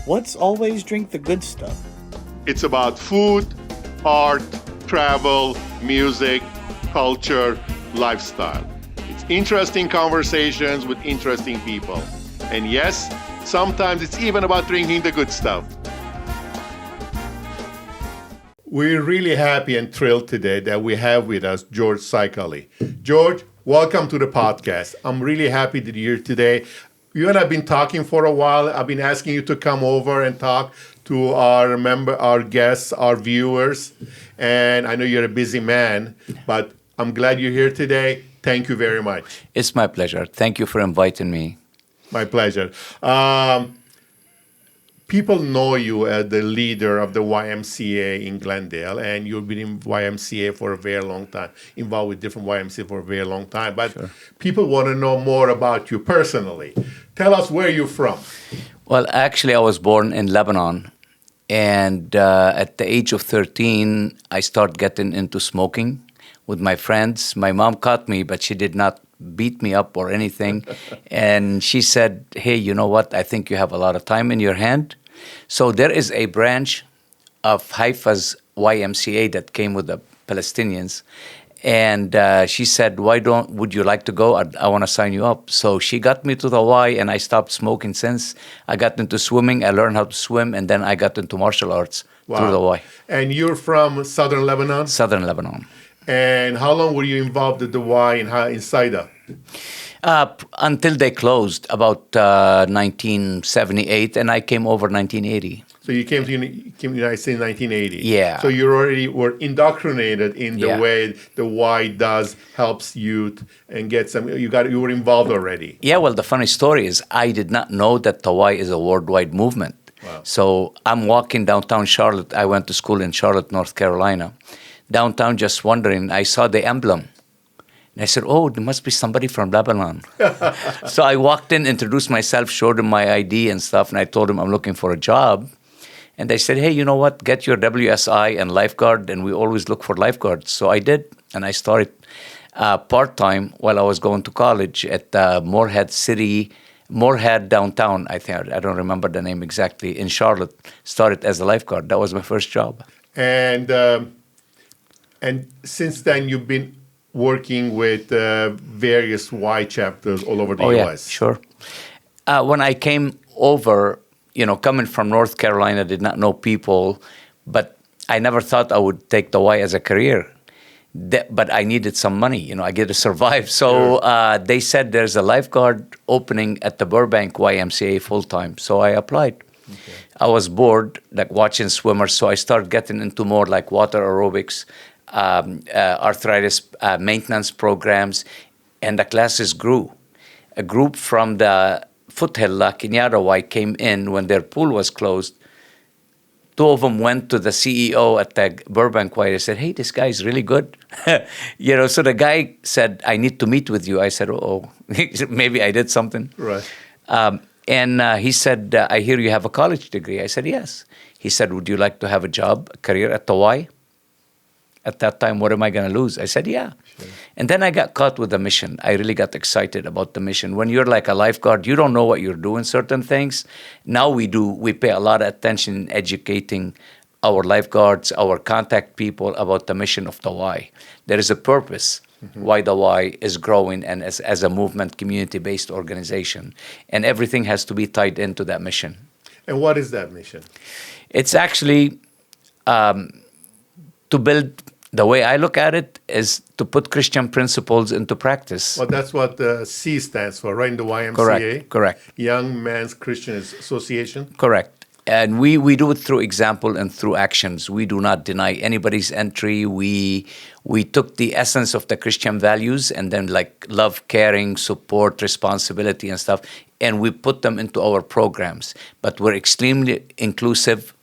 let's always drink the good stuff. It's about food, art, travel, music, culture, lifestyle. It's interesting conversations with interesting people. And yes, sometimes it's even about drinking the good stuff. We're really happy and thrilled today that we have with us George Saikali. George, welcome to the podcast. I'm really happy that you're here today. You and I have been talking for a while. I've been asking you to come over and talk to our guests, our viewers. And I know you're a busy man, but I'm glad you're here today. Thank you very much. It's my pleasure. Thank you for inviting me. My pleasure. People know you as the leader of the YMCA in Glendale, and you've been in YMCA for a very long time, involved with different YMCA for a very long time. But sure. People want to know more about you personally. Tell us where you're from. Well, actually, I was born in Lebanon, and at the age of 13, I started getting into smoking with my friends. My mom caught me, but she did not beat me up or anything. And she said, hey, you know what? I think you have a lot of time in your hand. So there is a branch of Haifa's YMCA that came with the Palestinians. And she said, would you like to go? I want to sign you up. So she got me to the Y, and I stopped smoking since. I got into swimming. I learned how to swim, and then I got into martial arts through the Y. And you're from Southern Lebanon? Southern Lebanon. And how long were you involved at the Y in Saida? Until they closed, about 1978, and I came over 1980. So you came to the United States in 1980. Yeah. So you already were indoctrinated in the way the Y does helps youth and get some. You were involved already. Yeah. Well, the funny story is I did not know that the Y is a worldwide movement. Wow. So I'm walking downtown Charlotte. I went to school in Charlotte, North Carolina. Downtown, just wondering, I saw the emblem. And I said, oh, there must be somebody from Lebanon. So I walked in, introduced myself, showed him my ID and stuff, and I told him I'm looking for a job. And they said, hey, you know what? Get your WSI and lifeguard, and we always look for lifeguards. So I did, and I started part-time while I was going to college at Moorhead downtown, I think. I don't remember the name exactly, in Charlotte. Started as a lifeguard. That was my first job. And since then, you've been working with various Y chapters all over the U.S. Yeah, sure. When I came over, coming from North Carolina, I did not know people, but I never thought I would take the Y as a career. But I needed some money, I get to survive. So they said there's a lifeguard opening at the Burbank YMCA full-time. So I applied. Okay. I was bored, like watching swimmers, so I started getting into more like water aerobics, arthritis maintenance programs, and the classes grew. A group from the foothill, La Cañada Y, came in when their pool was closed. Two of them went to the CEO at the Burbank Y. They said, hey, this guy is really good. So the guy said, I need to meet with you. I said, oh, maybe I did something. Right. And he said, I hear you have a college degree. I said, yes. He said, would you like to have a job, a career at the Y? At that time, what am I going to lose? I said, yeah. Sure. And then I got caught with the mission. I really got excited about the mission. When you're like a lifeguard, you don't know what you're doing, certain things. Now we do. We pay a lot of attention in educating our lifeguards, our contact people about the mission of the Y. There is a purpose why the Y is growing and as a movement, community-based organization. And everything has to be tied into that mission. And what is that mission? It's actually to build, the way I look at it, is to put Christian principles into practice. Well, that's what the C stands for, right, in the YMCA? Correct. Young Men's Christian Association? Correct. And we do it through example and through actions. We do not deny anybody's entry. We took the essence of the Christian values and then like love, caring, support, responsibility and stuff, and we put them into our programs. But we're extremely inclusive.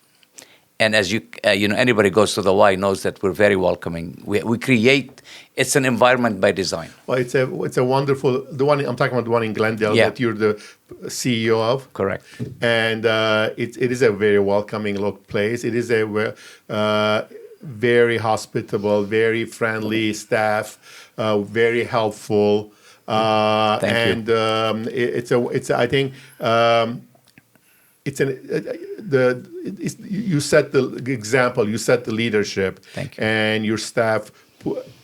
And as anybody goes to the Y knows that we're very welcoming. We create, it's an environment by design. Well, it's a wonderful, I'm talking about the one in Glendale that you're the CEO of. Correct. And it is a very welcoming place. It is a very hospitable, very friendly staff, very helpful. Thank you. And I think it's you set the example, you set the leadership. Thank you. And your staff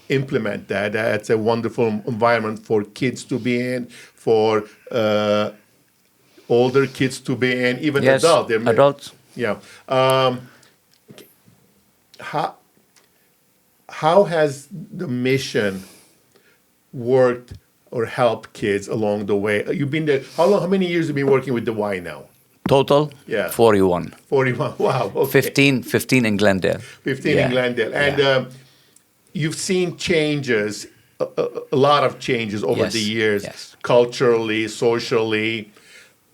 implement that. That's a wonderful environment for kids to be in, for older kids to be in, even Yes, adults. Yeah. How has the mission worked or helped kids along the way? You've been there. How many years have you been working with the Y now? Total, Yeah. 41. 41. Wow. Okay. 15 in Glendale. 15 Yeah. in Glendale. And you've seen changes, a lot of changes over Yes. the years, Yes. culturally, socially.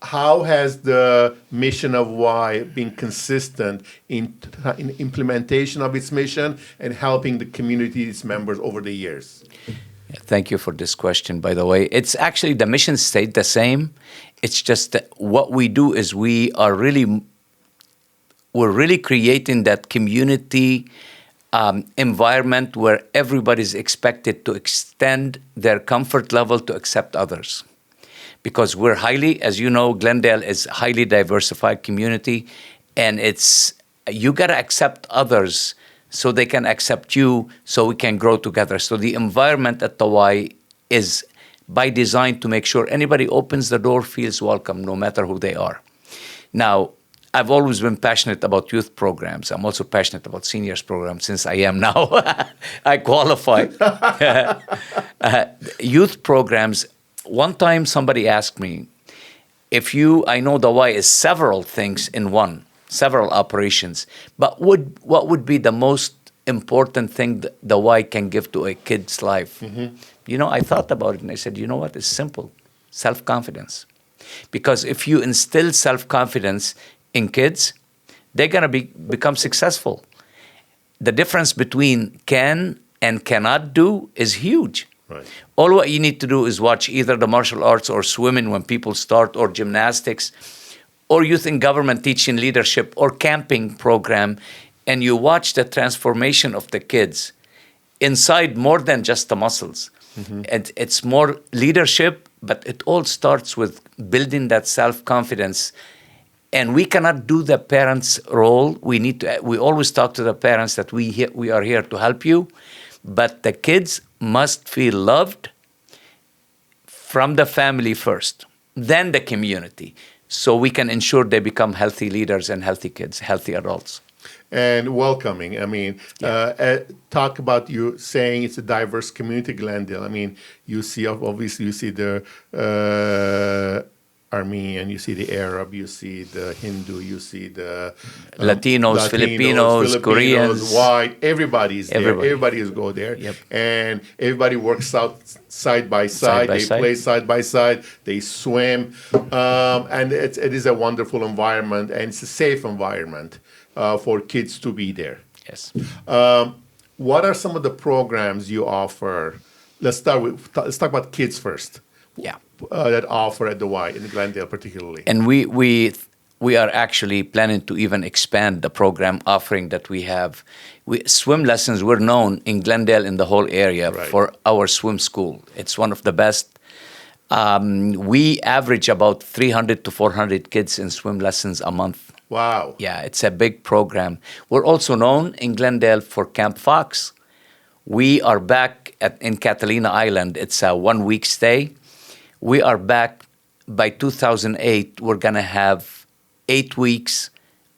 How has the mission of Y been consistent in implementation of its mission and helping the community, its members over the years? Thank you for this question, by the way. It's actually, the mission stayed the same. It's just that what we do is we're really creating that community environment where everybody's expected to extend their comfort level to accept others. Because we're highly, as you know, Glendale is a highly diversified community, and you got to accept others so they can accept you, so we can grow together. So the environment at the Y is by design to make sure anybody opens the door feels welcome, no matter who they are. Now, I've always been passionate about youth programs. I'm also passionate about seniors programs, since I am now. I qualify. Youth programs, one time somebody asked me, I know the Y is several things in one, several operations, but what would be the most important thing the Y can give to a kid's life? Mm-hmm. I thought about it and I said, you know what? It's simple, self-confidence. Because if you instill self-confidence in kids, they're going to become successful. The difference between can and cannot do is huge. Right. All what you need to do is watch either the martial arts or swimming when people start, or gymnastics, or youth in government teaching leadership, or camping program, and you watch the transformation of the kids inside more than just the muscles. Mm-hmm. And it's more leadership, but it all starts with building that self-confidence. And we cannot do the parents' role. We always talk to the parents that we are here to help you, but the kids must feel loved from the family first, then the community, so we can ensure they become healthy leaders and healthy kids, healthy adults. And welcoming. I mean, talk about you saying it's a diverse community, Glendale. I mean, obviously you see the Armenian, you see the Arab, you see the Hindu, you see the Latinos, Filipinos, Koreans, white. Everybody's there. Everybody go there, yep. And everybody works out side by side. They play side by side. They swim, and it is a wonderful environment, and it's a safe environment for kids to be there. Yes. What are some of the programs you offer? Let's talk about kids first. Yeah. That offer at the Y in Glendale particularly. And we are actually planning to even expand the program offering that we have. Swim lessons, we're known in Glendale in the whole area for our swim school. It's one of the best. We average about 300 to 400 kids in swim lessons a month. Wow. Yeah, it's a big program. We're also known in Glendale for Camp Fox. We are back in Catalina Island. It's a 1-week stay. We are back by 2008. We're going to have 8 weeks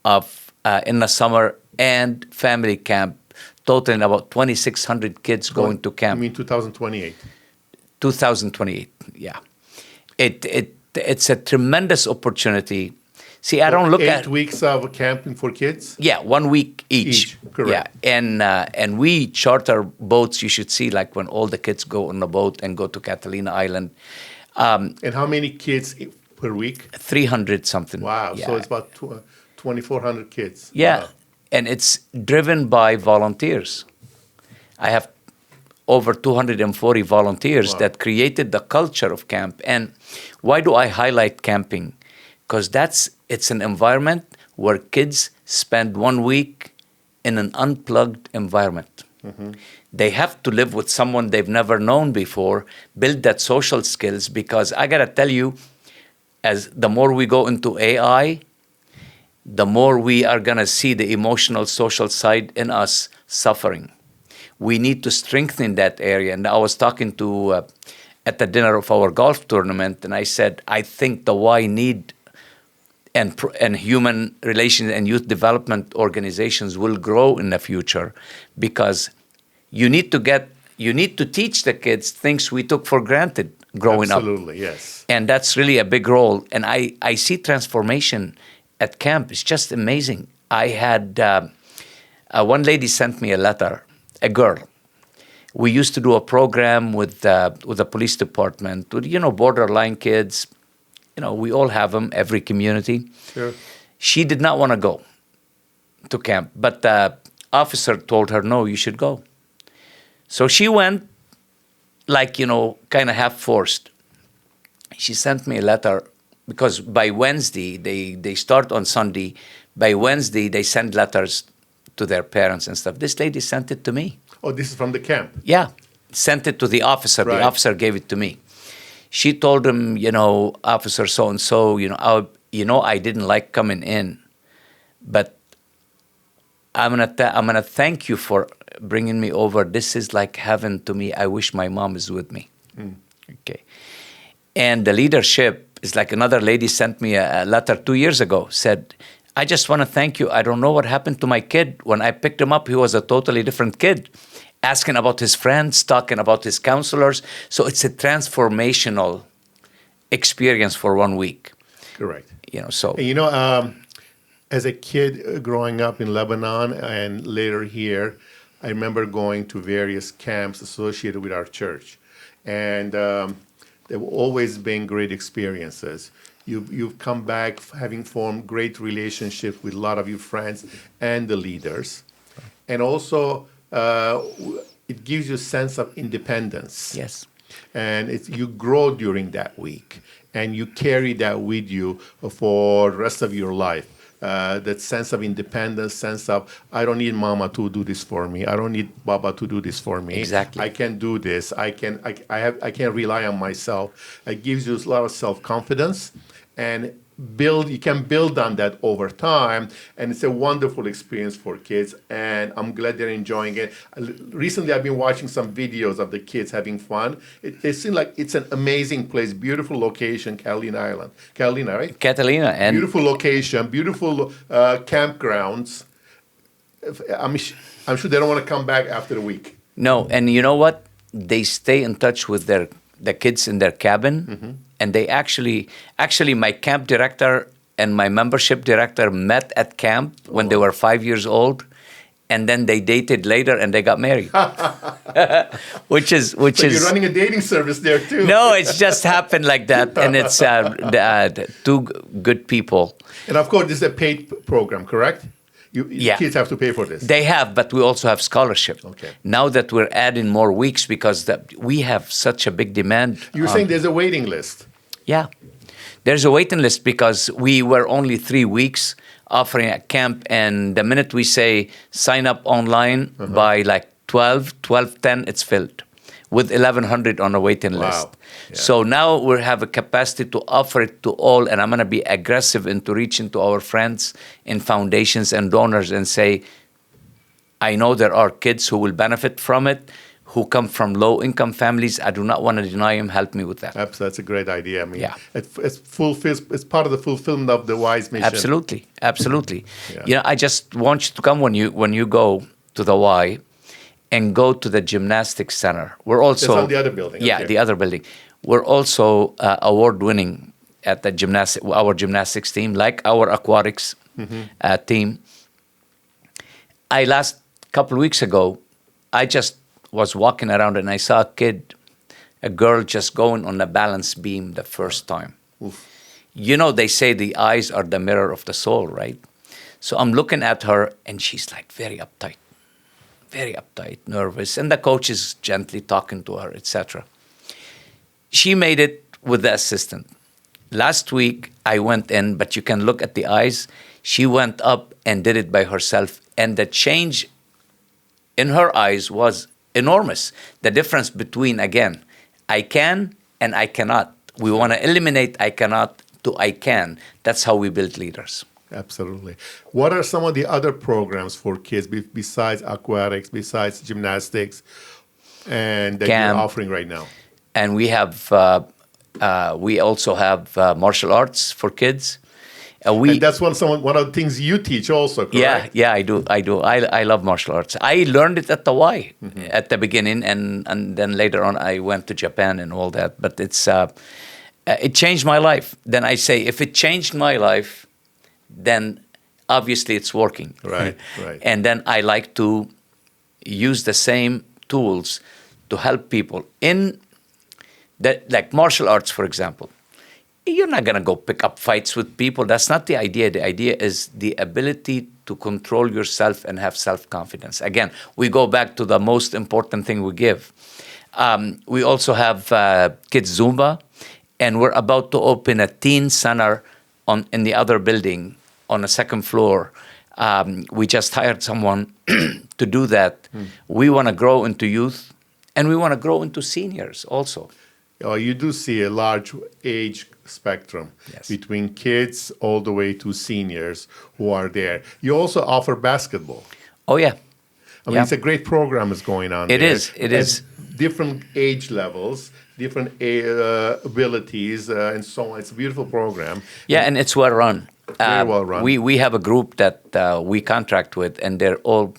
of in the summer and family camp, totaling about 2,600 kids going to camp. You mean 2028? 2028, yeah. It's a tremendous opportunity. See, I don't look at 8 weeks of camping for kids. Yeah, 1 week each. Correct. Yeah, and we charter boats. You should see, like when all the kids go on the boat and go to Catalina Island. And how many kids per week? 300 something. Wow. Yeah. So it's about 2,400 kids. Yeah, Wow. and it's driven by volunteers. I have over 240 volunteers that created the culture of camp. And why do I highlight camping? Because it's an environment where kids spend 1 week in an unplugged environment. Mm-hmm. They have to live with someone they've never known before, build that social skills, because I got to tell you, as the more we go into AI, the more we are going to see the emotional, social side in us suffering. We need to strengthen that area. And I was talking to, at the dinner of our golf tournament, and I said, I think the Y need and human relations and youth development organizations will grow in the future, because you need to teach the kids things we took for granted growing up. Absolutely, yes. And that's really a big role. And I see transformation at camp. It's just amazing. I had one lady sent me a letter, a girl. We used to do a program with the police department, with, borderline kids. We all have them, every community. Sure. She did not want to go to camp, but the officer told her, no, you should go. So she went, kind of half forced. She sent me a letter, because by Wednesday, they start on Sunday. By Wednesday, they send letters to their parents and stuff. This lady sent it to me. Oh, this is from the camp? Yeah, sent it to the officer. Right. The officer gave it to me. She told him, Officer so-and-so, I didn't like coming in, but I'm gonna thank you for bringing me over. This is like heaven to me. I wish my mom is with me. Okay. And the leadership is like, another lady sent me a letter 2 years ago, said, I just want to thank you. I don't know what happened to my kid. When I picked him up, he was a totally different kid, asking about his friends, talking about his counselors. So it's a transformational experience for 1 week. Correct. So. And as a kid growing up in Lebanon and later here, I remember going to various camps associated with our church. And they've always been great experiences. You've come back having formed great relationships with a lot of your friends and the leaders. And also, it gives you a sense of independence. Yes. And you grow during that week, and you carry that with you for the rest of your life. That sense of independence, sense of, I don't need mama to do this for me. I don't need baba to do this for me. Exactly. I can do this. I can rely on myself. It gives you a lot of self-confidence, and you can build on that over time, and it's a wonderful experience for kids, and I'm glad they're enjoying it. Recently, I've been watching some videos of the kids having fun. It seems like it's an amazing place, beautiful location, Catalina Island. Catalina, right? Catalina. And beautiful location, beautiful campgrounds. I'm sure they don't want to come back after a week. No, and you know what? They stay in touch with the kids in their cabin, and they actually, my camp director and my membership director met at camp when they were 5 years old, and then they dated later and they got married. which is you're running a dating service there too. No, it's just happened like that, and it's two good people. And of course, this is a paid program, correct? Yeah. Kids have to pay for this. They have, but we also have scholarship. Okay. Now that we're adding more weeks, because we have such a big demand. You're saying there's a waiting list. Yeah. There's a waiting list because we were only 3 weeks offering at camp, and the minute we say sign up online by like 12:10, it's filled with 1,100 on a waiting list. Yeah. So now we have a capacity to offer it to all, and I'm going to be aggressive into reaching to our friends in foundations and donors and say, I know there are kids who will benefit from it, who come from low-income families. I do not want to deny them. Help me with that. Absolutely, that's a great idea. I mean, Yeah. it's part of the fulfillment of the Y's mission. Absolutely. Yeah. I just want you to come when you go to the Y, and go to the gymnastics center. We're also It's on the other building. Yeah, Okay. the other building. We're also award-winning at the our gymnastics team, like our aquatics team. Last couple of weeks ago, I just was walking around and I saw a girl just going on a balance beam the first time. Oof. They say the eyes are the mirror of the soul, right? So I'm looking at her, and she's like very uptight, nervous, and the coach is gently talking to her, etc. She made it with the assistant. Last week, I went in, but you can look at the eyes. She went up and did it by herself, and the change in her eyes was enormous. The difference between, again, I can and I cannot. We want to eliminate I cannot to I can. That's how we build leaders. Absolutely. What are some of the other programs for kids besides aquatics, besides gymnastics, and that Camp. you're offering right now? And we also have martial arts for kids. And that's one of the things you teach also, correct? Yeah, I do. I love martial arts. I learned it at the Y at the beginning, and then later on I went to Japan and all that. But it changed my life. Then I say, if it changed my life, then obviously it's working. Right. And then I like to use the same tools to help people in that, like martial arts, for example. You're not going to go pick up fights with people. That's not the idea. The idea is the ability to control yourself and have self-confidence. Again, we go back to the most important thing we give. We also have kids Zumba, and we're about to open a teen center in the other building on the second floor. We just hired someone to do that. We want to grow into youth, and we want to grow into seniors also. You do see a large age spectrum between kids all the way to seniors who are there. You also offer basketball. Oh, yeah. I mean, it's a great program that's going on there. It is. Different age levels, different abilities, and so on. It's a beautiful program. Yeah, and it's well run. Very well run. We have a group that we contract with, and they're all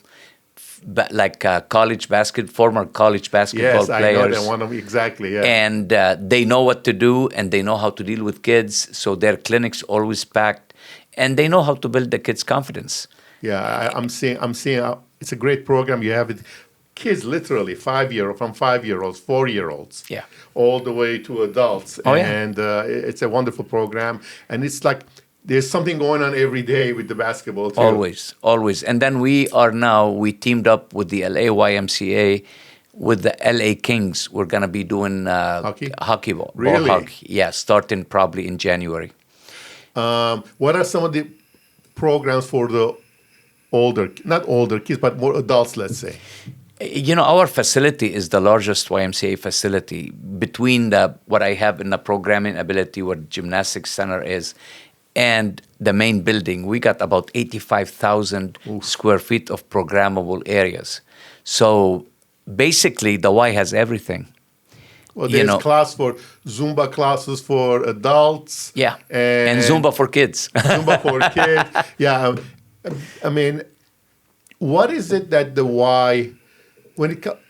former college basketball players. Yes, I know that one of exactly. Yeah. And they know what to do, and they know how to deal with kids. So their clinics always packed, and they know how to build the kids' confidence. Yeah, I'm seeing. It's a great program. You have it, kids literally from 5-year-olds, 4-year-olds, all the way to adults. Oh, and it's a wonderful program. And it's like there's something going on every day with the basketball too. Always. And then we teamed up with the LA YMCA, with the LA Kings. We're going to be doing hockey ball. Really? Ball hockey. Yeah, starting probably in January. What are some of the programs for the not older kids, but more adults, let's say? Our facility is the largest YMCA facility. Between what I have in the programming ability, what gymnastics center is, and the main building, we got about 85,000 square feet of programmable areas. So basically, the Y has everything. Well, there's class for Zumba classes for adults. Yeah, and Zumba for kids. Zumba for kids. Yeah, I mean, what is it that the Y,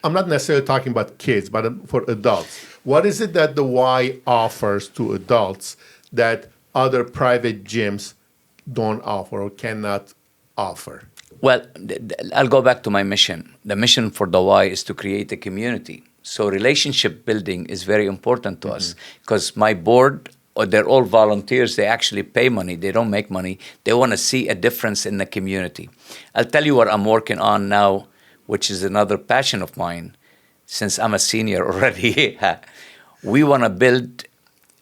I'm not necessarily talking about kids, but for adults, what is it that the Y offers to adults that other private gyms don't offer or cannot offer? Well, I'll go back to my mission. The mission for the Y is to create a community. So relationship building is very important to us, because my board, they're all volunteers. They actually pay money. They don't make money. They want to see a difference in the community. I'll tell you what I'm working on now, which is another passion of mine, since I'm a senior already. We want to build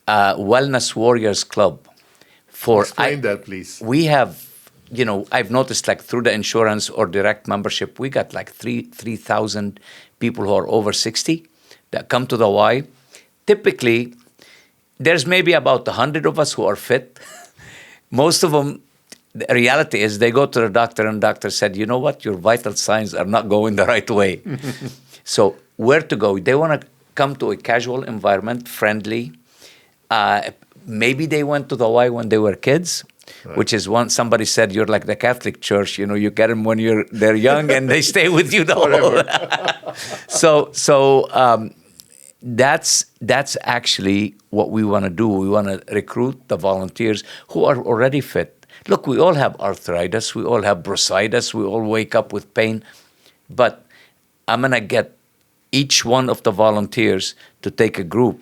a Wellness Warriors Club. Explain that, please. We have, I've noticed through the insurance or direct membership, we got 3,000 people who are over 60 that come to the Y. Typically, there's maybe about 100 of us who are fit. Most of them, the reality is they go to the doctor, and the doctor said, you know what, your vital signs are not going the right way. So where to go? They want to come to a casual environment, friendly. Maybe they went to the Y when they were kids, which is somebody said, you're like the Catholic Church, you get them when they're young and they stay with you the whole. So that's actually what we want to do. We want to recruit the volunteers who are already fit. Look, we all have arthritis, we all have bursitis, we all wake up with pain, but I'm going to get each one of the volunteers to take a group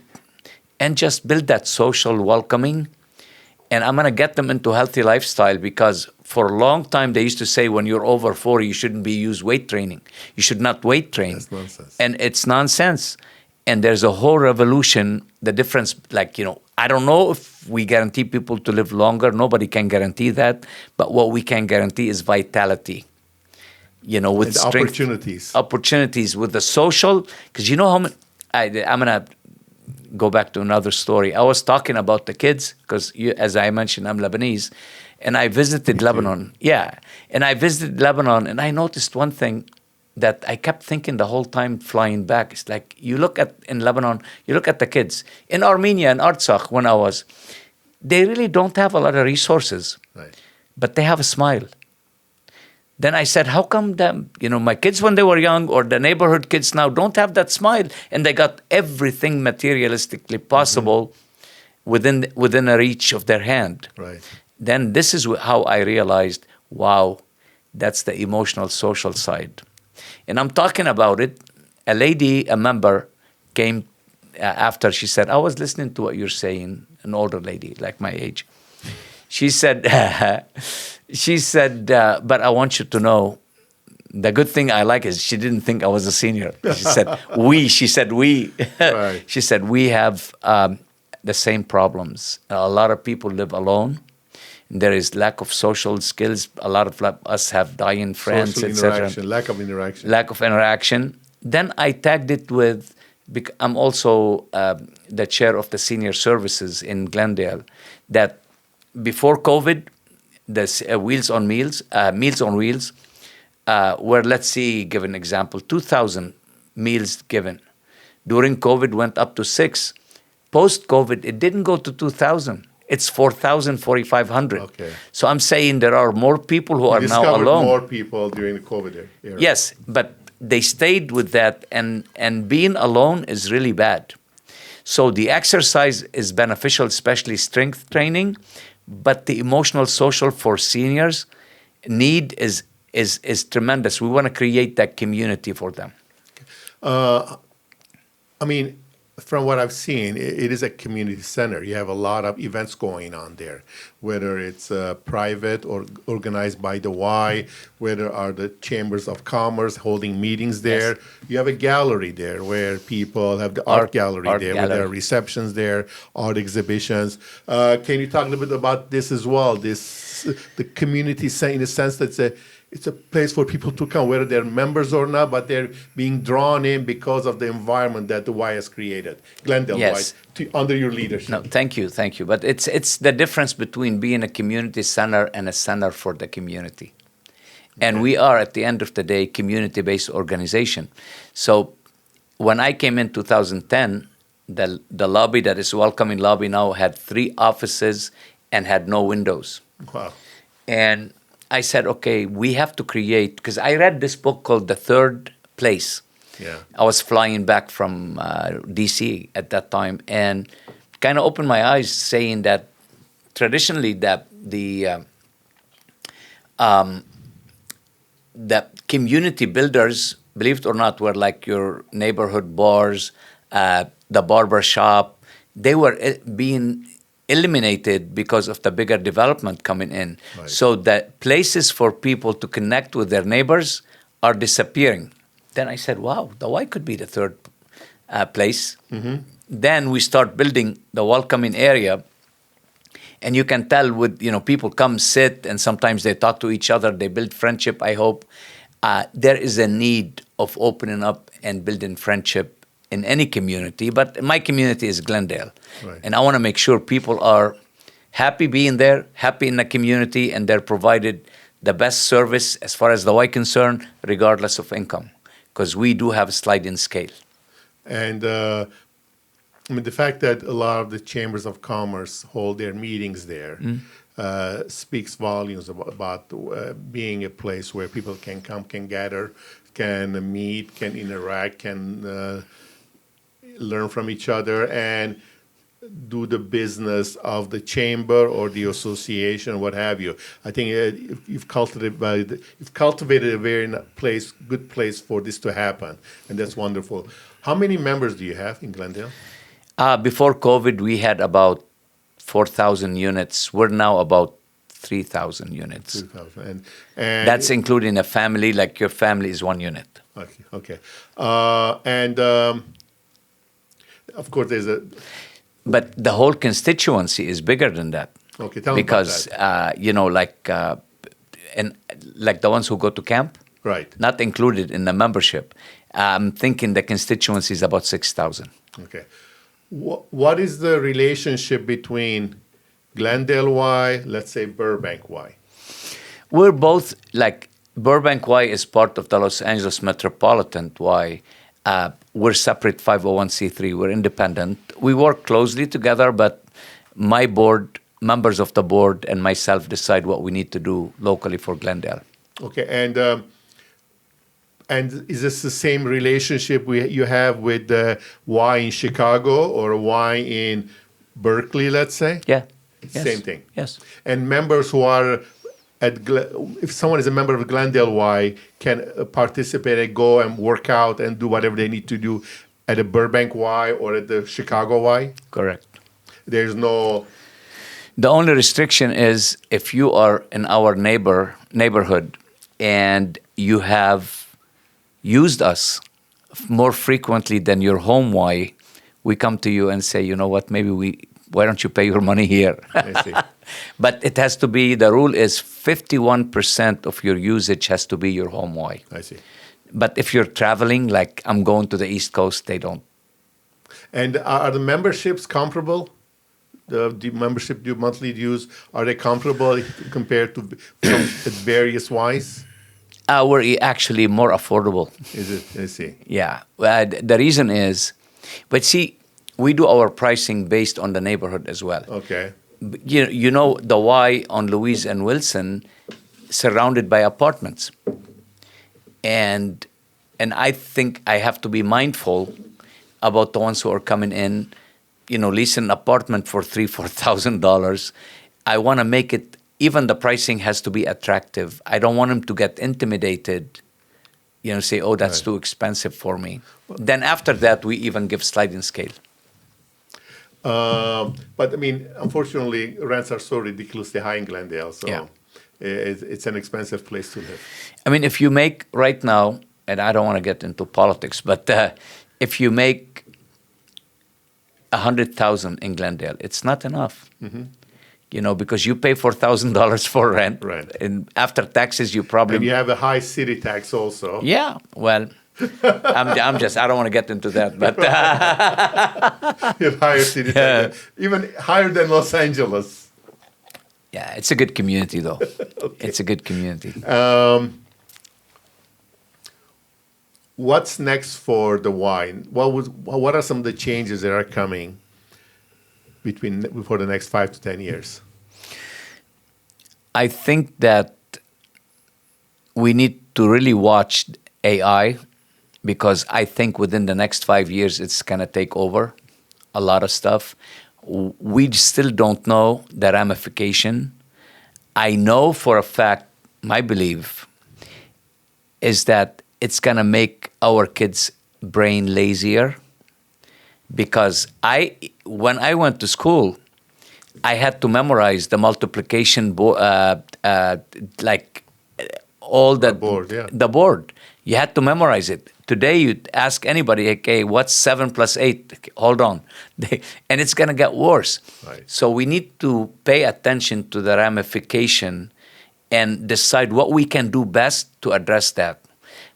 and just build that social welcoming. And I'm going to get them into healthy lifestyle, because for a long time they used to say when you're over 40, you shouldn't use weight training. You should not weight train. That's nonsense. And it's nonsense. And there's a whole revolution. The difference, I don't know if we guarantee people to live longer. Nobody can guarantee that. But what we can guarantee is vitality. With and strength. Opportunities with the social. Because how many, I'm going to go back to another story. I was talking about the kids because, as I mentioned, I'm Lebanese. And I visited Lebanon. Yeah. And I visited Lebanon, and I noticed one thing that I kept thinking the whole time flying back. It's like you look at in Lebanon, you look at the kids. In Armenia, in Artsakh, when I was, they really don't have a lot of resources, Right. but they have a smile. Then I said, how come them, my kids when they were young or the neighborhood kids now don't have that smile, and they got everything materialistically possible within a reach of their hand. Right. Then this is how I realized, wow, that's the emotional social side. And I'm talking about it. A lady, a member, came after. She said, I was listening to what you're saying, an older lady, like my age. She said, but I want you to know, the good thing I like is she didn't think I was a senior. She said, we. Right. She said, we have the same problems. A lot of people live alone. There is lack of social skills. A lot of us have dying friends, Social etc. interaction, lack of interaction. Lack of interaction. Then I tagged it with, I'm also the chair of the senior services in Glendale, that before COVID, the Meals on Wheels were, let's see, give an example, 2,000 meals given. During COVID, went up to 6. Post-COVID, it didn't go to 2,000. It's 4,000, 4,500. Okay. So I'm saying there are more people who are now Discovered alone. more people during the COVID era. Yes, but they stayed with that, and being alone is really bad. So the exercise is beneficial, especially strength training, but the emotional social for seniors need is tremendous. We want to create that community for them. I mean, from what I've seen, it is a community center. You have a lot of events going on there, whether it's private or organized by the Y, whether are the chambers of commerce holding meetings there. Yes. You have a gallery there where people have the art gallery there, where there are receptions there, art exhibitions. Can you talk a little bit about this as well? The community in the sense that it's a place for people to come, whether they're members or not, but they're being drawn in because of the environment that the Y has created, Glendale Yes. Y, under your leadership. No, thank you. But it's the difference between being a community center and a center for the community. And we are, at the end of the day, community-based organization. So when I came in 2010, the lobby, that is welcoming lobby now, had 3 offices and had no windows. Wow. And I said, okay, we have to create, because I read this book called The Third Place. Yeah. I was flying back from D.C. at that time, and kind of opened my eyes, saying that traditionally that the community builders, believe it or not, were like your neighborhood bars, the barber shop. They were being eliminated because of the bigger development coming in. Right. So that places for people to connect with their neighbors are disappearing. Then I said, wow, the Y could be the third place. Mm-hmm. Then we start building the welcoming area. And you can tell with, people come sit, and sometimes they talk to each other. They build friendship, I hope. There is a need of opening up and building friendship in any community, but my community is Glendale. Right. And I want to make sure people are happy being there, happy in the community, and they're provided the best service as far as the Y concerned, regardless of income, because we do have a sliding scale. And the fact that a lot of the chambers of commerce hold their meetings there speaks volumes about being a place where people can come, can gather, can meet, can interact, can learn from each other, and do the business of the chamber or the association, what have you. I think you've cultivated a very good place for this to happen, and that's wonderful. How many members do you have in Glendale? Before COVID, we had about 4,000 units. We're now about 3,000 units. 3,000. And That's including a family, like your family is 1 unit. Okay. Of course, there's a... But the whole constituency is bigger than that. Okay, tell me about that. Because, like the ones who go to camp, Right. not included in the membership. I'm thinking the constituency is about 6,000. Okay. What is the relationship between Glendale Y, let's say Burbank Y? We're both like Burbank Y is part of the Los Angeles Metropolitan Y. We're separate 501c3. We're independent. We work closely together, but my board, members of the board, and myself decide what we need to do locally for Glendale. Okay, and is this the same relationship you have with the Y in Chicago or Y in Berkeley, let's say? Yeah. Yes. Same thing. Yes. And members who are if someone is a member of Glendale Y can participate and go and work out and do whatever they need to do at a Burbank Y or at the Chicago Y? Correct. There's no... The only restriction is if you are in our neighborhood and you have used us more frequently than your home Y, we come to you and say, you know what, why don't you pay your money here? I see. But it has to be, the rule is 51% of your usage has to be your home Y. I see. But if you're traveling, like I'm going to the East Coast, they don't. And are the memberships comparable? The membership monthly dues, are they comparable compared to various Ys? We're actually more affordable. Is it? I see. Yeah. The reason is, but see, we do our pricing based on the neighborhood as well. Okay. You know the Y on Louise and Wilson, surrounded by apartments. And I think I have to be mindful about the ones who are coming in, leasing an apartment for $3,000-$4,000. I want to make it, even the pricing has to be attractive. I don't want them to get intimidated, say, oh, that's too expensive for me. Then after that, we even give sliding scale. But I mean, unfortunately, rents are so ridiculously high in Glendale, so Yeah. It's an expensive place to live. I mean, if you make right now, and I don't want to get into politics, but if you make $100,000 in Glendale, it's not enough. Mm-hmm. Because you pay $4,000 for rent, Right. And after taxes, you probably And you have a high city tax also. Yeah, well, I don't want to get into that, but You have higher city tax, even higher than Los Angeles. yeah, it's a good community, though. Okay. It's a good community. What's next for the Y? What are some of the changes that are coming for the next 5 to 10 years? I think that we need to really watch AI, because I think within the next 5 years, it's going to take over a lot of stuff. We still don't know the ramification. I know for a fact, my belief is that it's going to make our kids' brain lazier, because when I went to school, I had to memorize the multiplication the board. You had to memorize it. Today, you ask anybody, okay, what's 7 plus 8? Okay, hold on. And it's going to get worse. Right. So we need to pay attention to the ramification and decide what we can do best to address that.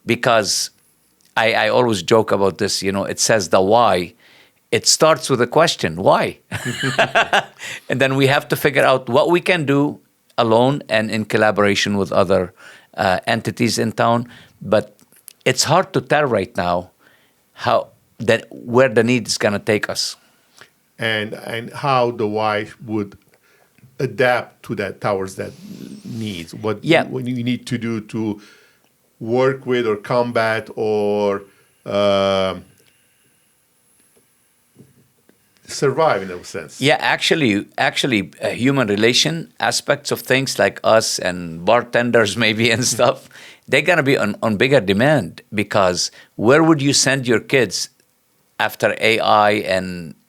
Because I always joke about this, it says the why. It starts with a question, why? And then we have to figure out what we can do alone and in collaboration with other entities in town. But it's hard to tell right now where the need is going to take us. And how the Y would adapt towards that needs. What you need to do to work with or combat or survive in a sense. Yeah, actually, human relation aspects of things like us and bartenders maybe and stuff, they're going to be on bigger demand, because where would you send your kids after AI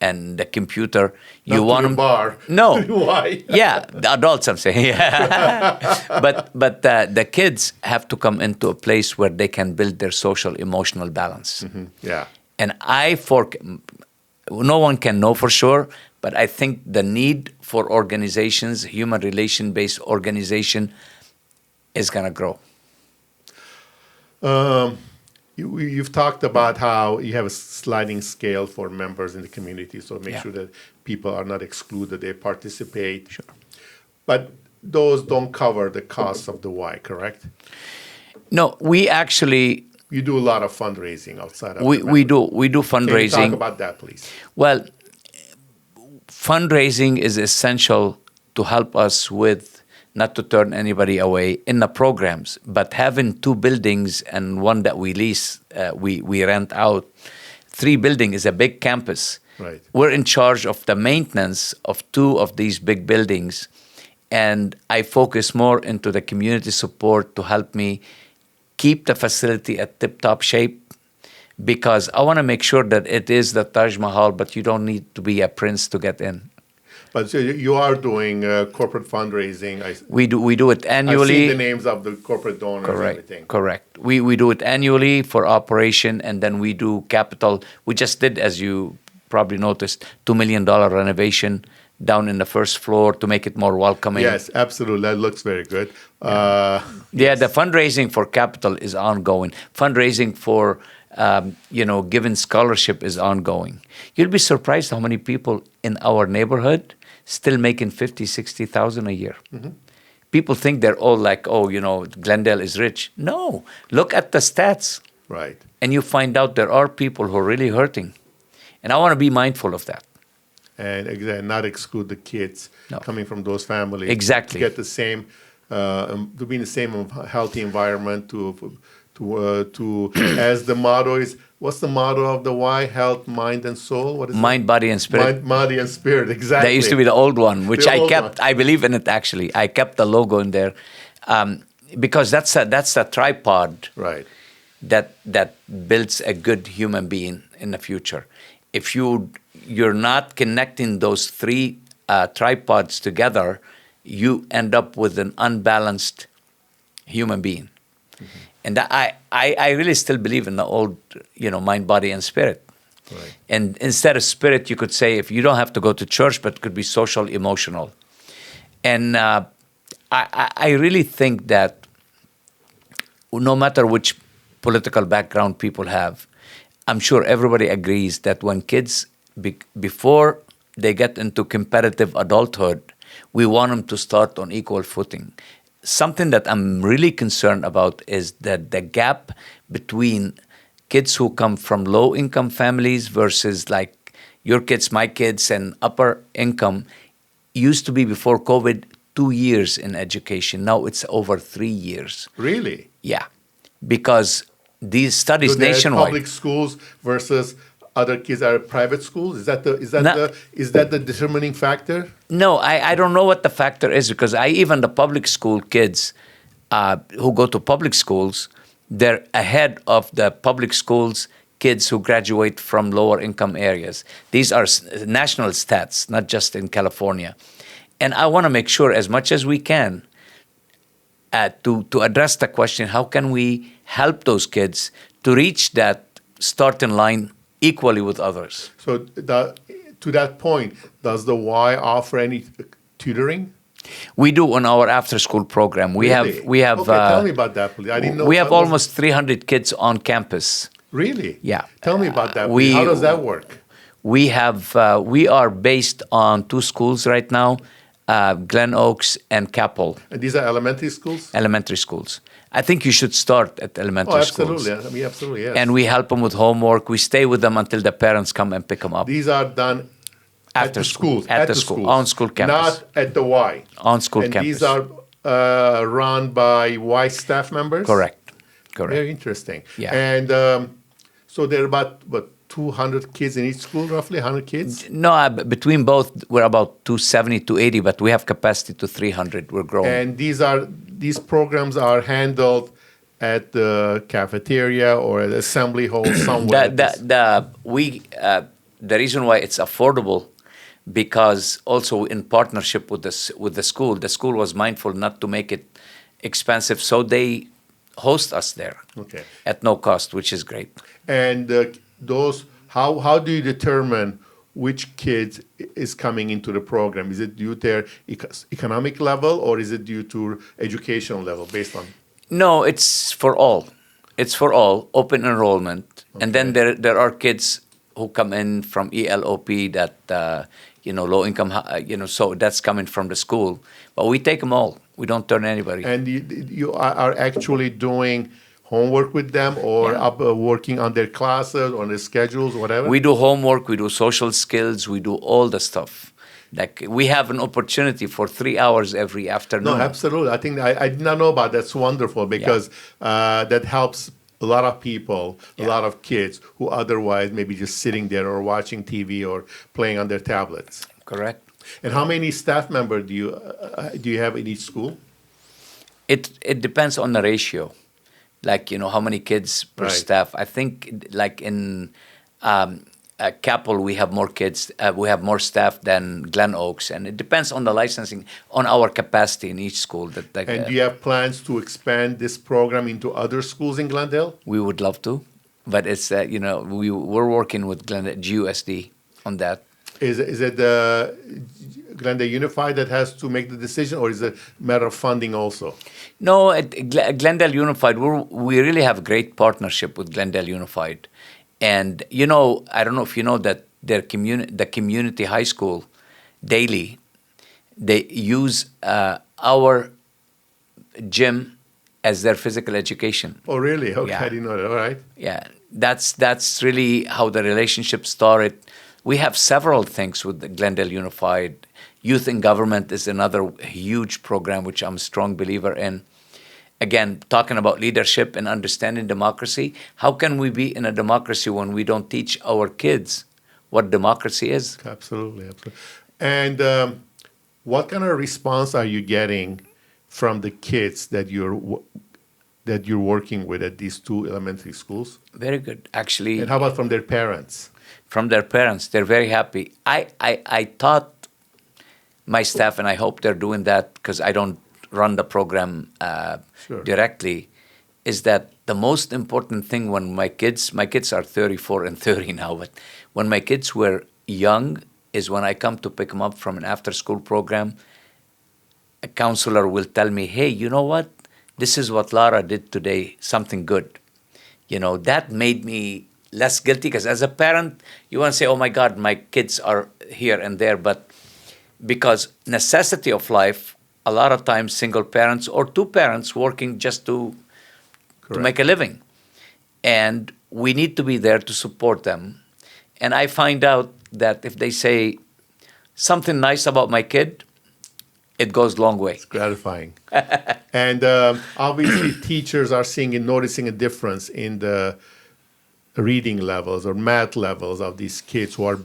and the computer? You want them bar. No. Why? Yeah, the adults, I'm saying. Yeah. but the kids have to come into a place where they can build their social emotional balance. Mm-hmm. Yeah. And no one can know for sure, but I think the need for organizations, human relation-based organization, is going to grow. You've talked about how you have a sliding scale for members in the community, so make sure that people are not excluded, they participate. Sure. But those don't cover the costs of the Y, correct? No, we actually You do a lot of fundraising outside of we do Can you fundraising. talk about that, please? Well, fundraising is essential to help us with not to turn anybody away in the programs, but having 2 buildings and one that we lease, we rent out. 3 building is a big campus. Right. We're in charge of the maintenance of 2 of these big buildings, and I focus more into the community support to help me keep the facility at tip-top shape, because I want to make sure that it is the Taj Mahal, but you don't need to be a prince to get in. But so you are doing corporate fundraising. We do it annually. I've seen the names of the corporate donors and everything. Correct. We do it annually for operation, and then we do capital. We just did, as you probably noticed, $2 million renovation down in the first floor to make it more welcoming. Yes, absolutely. That looks very good. The fundraising for capital is ongoing. Fundraising for giving scholarship is ongoing. You'll be surprised how many people in our neighborhood still making 50, 60,000 a year. Mm-hmm. People think they're all like, Glendale is rich. No, look at the stats. Right. And you find out there are people who are really hurting. And I want to be mindful of that. And again, not exclude the kids coming from those families. Exactly. To get the same, to be in the same healthy environment, to as the motto is, what's the motto of the Y? Health, mind, and soul? What is Mind, it? body, and spirit. Mind, body, and spirit, exactly. That used to be the old one, which The I old kept. one. I believe in it, actually. I kept the logo in there because that's a tripod Right. that builds a good human being in the future. If you're not connecting those 3 tripods together, you end up with an unbalanced human being. Mm-hmm. And I really still believe in the old, mind, body, and spirit. Right. And instead of spirit, you could say, if you don't have to go to church, but it could be social, emotional. And I really think that no matter which political background people have, I'm sure everybody agrees that when kids, before they get into competitive adulthood, we want them to start on equal footing. Something that I'm really concerned about is that the gap between kids who come from low-income families versus like your kids, my kids, and upper income used to be before COVID 2 years in education. Now it's over 3 years. Really? Yeah, because these studies So there's nationwide. public schools versus other kids are private schools. Is that the determining factor? No, I don't know what the factor is, because even the public school kids who go to public schools, they're ahead of the public schools kids who graduate from lower income areas. These are national stats, not just in California. And I want to make sure as much as we can to address the question, how can we help those kids to reach that starting line equally with others? So to that point, does the Y offer any tutoring? We do on our after-school program. We Really? have. Okay, tell me about that, please. I didn't know. We have that was- almost 300 kids on campus. Really? Yeah. Tell me about that. Please. How does that work? We are based on 2 schools right now, Glen Oaks and Capel, And these are elementary schools? elementary schools. I think you should start at elementary schools. Absolutely. I mean, absolutely, yes. And we help them with homework. We stay with them until the parents come and pick them up. These are done at After the school. schools. At the school. On school campus. Not at the Y. On school and campus. these are run by Y staff members? Correct. Very interesting. Yeah. And so there are about, 200 kids in each school, roughly 100 kids? No, between both, we're about 270, 280, but we have capacity to 300. We're growing. And these programs are handled at the cafeteria or at the assembly hall somewhere. The reason why it's affordable, because also in partnership with the school was mindful not to make it expensive, so they host us there at no cost, which is great. And how do you determine which kid is coming into the program? Is it due to their economic level or is it due to educational level based on? No, it's for all. It's for all, open enrollment. And then there are kids who come in from ELOP that, low income, so that's coming from the school. But we take them all. We don't turn anybody. And you are actually doing homework with them or working on their classes, on their schedules, whatever? We do homework, we do social skills, we do all the stuff. Like we have an opportunity for 3 hours every afternoon. No, absolutely. I think I did not know about that. That's wonderful because that helps a lot of people, a lot of kids who otherwise maybe just sitting there or watching TV or playing on their tablets. Correct. And how many staff members do you have in each school? It depends on the ratio, like how many kids per staff. I think like in Capel we have more kids, we have more staff than Glen Oaks, and it depends on the licensing, on our capacity in each school. And do you have plans to expand this program into other schools in Glendale? We would love to, but it's we're working with Glendale GUSD on that. Is it the Glendale Unified that has to make the decision, or is it a matter of funding also? No, at Glendale Unified, we really have a great partnership with Glendale Unified. And, I don't know if you know that the community high school, daily, they use our gym as their physical education. Oh, really? Okay, Yeah. I didn't know that. All right. Yeah, that's really how the relationship started. We have several things with the Glendale Unified. Youth in Government is another huge program, which I'm a strong believer in. Again, talking about leadership and understanding democracy. How can we be in a democracy when we don't teach our kids what democracy is? Absolutely. And what kind of response are you getting from the kids that you're working with at these two elementary schools? Very good, actually. And how about from their parents? From their parents, they're very happy. I taught my staff, and I hope they're doing that because I don't run the program directly, is that the most important thing when my kids are 34 and 30 now, but when my kids were young is when I come to pick them up from an after-school program, a counselor will tell me, hey, you know what? This is what Lara did today, something good. That made me less guilty because as a parent, you want to say, oh my God, my kids are here and there, but because necessity of life, a lot of times single parents or two parents working just to make a living. And we need to be there to support them. And I find out that if they say something nice about my kid, it goes a long way. It's gratifying. And obviously teachers are noticing a difference in the reading levels or math levels of these kids who are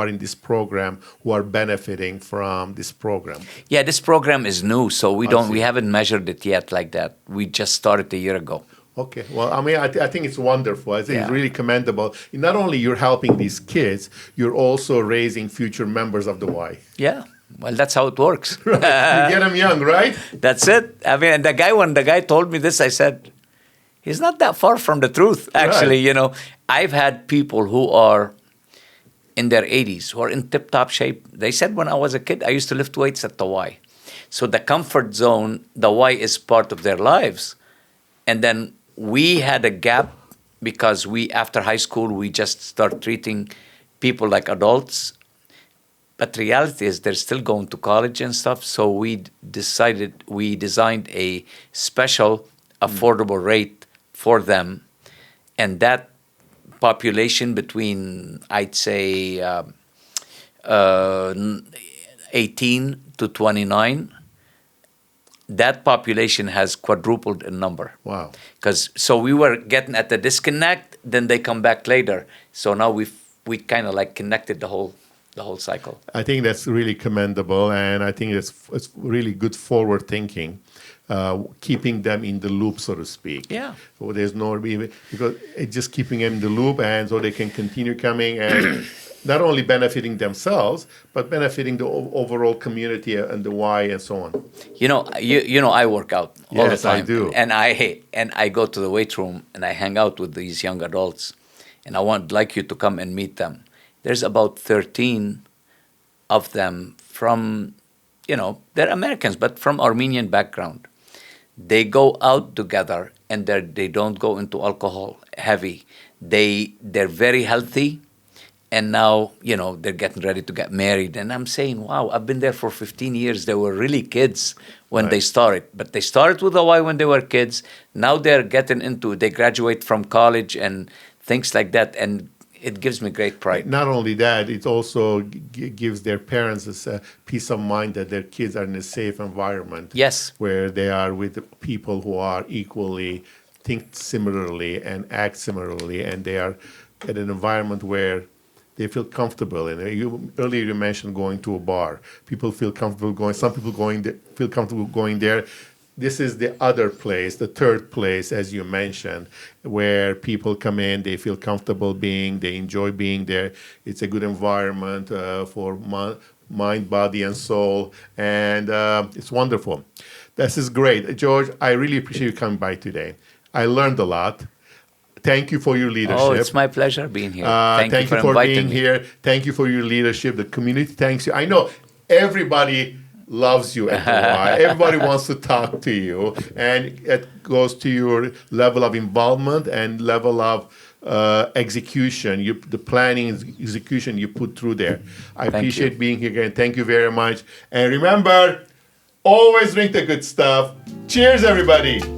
in this program, who are benefiting from this program. Yeah, this program is new, so we haven't measured it yet like that. We just started a year ago. Okay. Well, I think it's wonderful. I think it's really commendable. Not only you're helping these kids, you're also raising future members of the Y. Yeah. Well, that's how it works. Right. You get them young, right? That's it. And when the guy told me this, I said, he's not that far from the truth, actually. Right. I've had people who are in their 80s, who are in tip-top shape. They said when I was a kid, I used to lift weights at the Y. So the comfort zone, the Y is part of their lives. And then we had a gap because after high school, we just start treating people like adults. But the reality is they're still going to college and stuff. So we designed a special affordable rate for them. And that population between, I'd say, 18 to 29, that population has quadrupled in number. Wow. So we were getting at the disconnect, then they come back later. So now we kind of like connected the whole cycle. I think that's really commendable, and I think it's really good forward thinking. Keeping them in the loop, so to speak. Yeah. So there's because it's just keeping them in the loop, and so they can continue coming and not only benefiting themselves, but benefiting the overall community and the Y and so on. I work out all the Yes, time. I do. And I go to the weight room and I hang out with these young adults, and I would like you to come and meet them. There's about 13 of them from, they're Americans, but from Armenian background. They go out together and they don't go into alcohol heavy. They're very healthy, and now they're getting ready to get married. And I'm saying, wow, I've been there for 15 years. They were really kids when they started, but they started with the Y when they were kids. Now they're getting into, they graduate from college and things like that, and it gives me great pride. Not only that, it also gives their parents a peace of mind that their kids are in a safe environment. Yes. Where they are with people who are equally, think similarly and act similarly, and they are in an environment where they feel comfortable. And earlier you mentioned going to a bar. People feel comfortable going. Some people feel comfortable going there. This is the other place, the third place, as you mentioned, where people come in, they feel comfortable being, they enjoy being there. It's a good environment for mind, body, and soul, and it's wonderful. This is great. George, I really appreciate you coming by today. I learned a lot. Thank you for your leadership. Oh, it's my pleasure being here. Thank you for being here. Thank you for your leadership. The community thanks you. I know everybody loves you at the Y. Everybody wants to talk to you, and it goes to your level of involvement and level of execution. The planning and execution you put through there. I appreciate being here again. Thank you very much. And remember, always drink the good stuff. Cheers, everybody.